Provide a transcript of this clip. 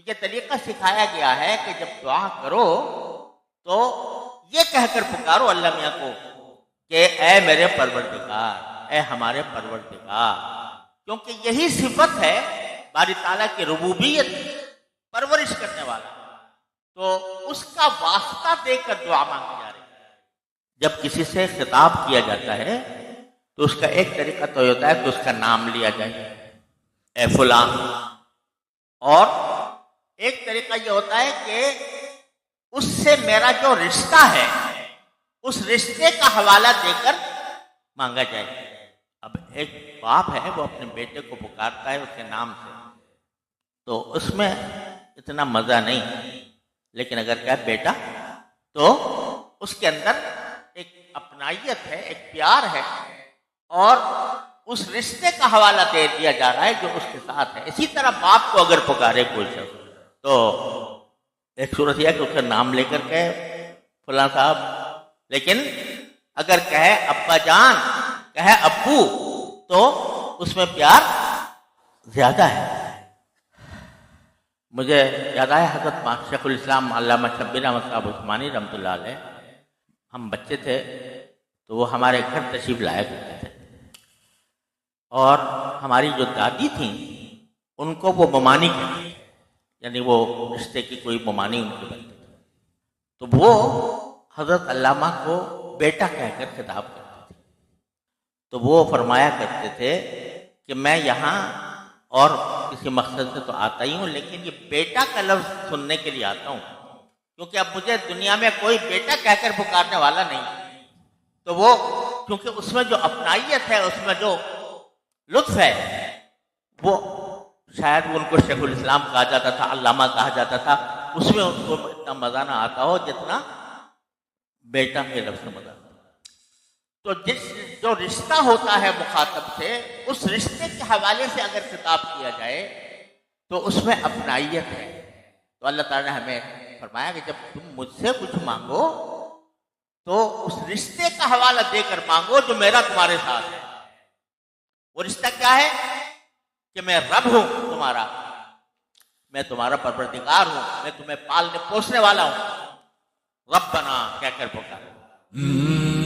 یہ طریقہ سکھایا گیا ہے کہ جب دعا کرو تو یہ کہہ کر پکارو اللہ میاں کو کہ اے میرے پروردگار، اے ہمارے پروردگار، کیونکہ یہی صفت ہے باری تعالیٰ کی ربوبیت، پرورش کرنے والا، تو اس کا واسطہ دے کر دعا مانگی جا رہی ہے۔ جب کسی سے خطاب کیا جاتا ہے تو اس کا ایک طریقہ تو ہوتا ہے کہ اس کا نام لیا جائے، اے فلاں، اور ایک طریقہ یہ ہوتا ہے کہ اس سے میرا جو رشتہ ہے اس رشتے کا حوالہ دے کر مانگا جائے۔ اب ایک باپ ہے وہ اپنے بیٹے کو پکارتا ہے اس کے نام سے، تو اس میں اتنا مزہ نہیں، لیکن اگر کہے بیٹا تو اس کے اندر ایک اپنائیت ہے، ایک پیار ہے، اور اس رشتے کا حوالہ دے دیا جا رہا ہے جو اس کے ساتھ ہے۔ اسی طرح باپ کو اگر پکارے کوئی شخص تو ایک صورت یہ ہے کہ اس کا نام لے کر کہے فلاں صاحب، لیکن اگر کہے ابا جان، کہے ابو، تو اس میں پیار زیادہ ہے۔ مجھے یاد آیا حضرت شیخ الاسلام علامہ شبیر احمد صاحب عثمانی رحمۃ اللہ علیہ، ہم بچے تھے تو وہ ہمارے گھر تشریف لایا کرتے تھے، اور ہماری جو دادی تھیں ان کو وہ ممانی کہتے تھے، یعنی وہ رشتے کی کوئی ممانی ان کی بنتی تھی، تو وہ حضرت علامہ کو بیٹا کہہ کر خطاب کرتے تھے۔ تو وہ فرمایا کرتے تھے کہ میں یہاں اور کسی مقصد سے تو آتا ہی ہوں، لیکن یہ بیٹا کا لفظ سننے کے لیے آتا ہوں، کیونکہ اب مجھے دنیا میں کوئی بیٹا کہہ کر پکارنے والا نہیں۔ تو وہ کیونکہ اس میں جو اپنائیت ہے، اس میں جو لطف ہے، وہ شاید ان کو شیخ الاسلام کہا جاتا تھا، علامہ کہا جاتا تھا، اس میں ان کو اتنا مزہ نہ آتا ہو جتنا بیٹا کے لفظ سے مزہ آتا۔ تو جو رشتہ ہوتا ہے مخاطب سے، اس رشتے کے حوالے سے اگر خطاب کیا جائے تو اس میں اپنائیت ہے۔ تو اللہ تعالیٰ نے ہمیں فرمایا کہ جب تم مجھ سے کچھ مانگو تو اس رشتے کا حوالہ دے کر مانگو جو میرا تمہارے ساتھ ہے۔ وہ رشتہ کیا ہے کہ میں رب ہوں تمہارا، میں تمہارا پروردگار ہوں، میں تمہیں پالنے پوسنے والا ہوں، رب بنا کہہ کر پکارو۔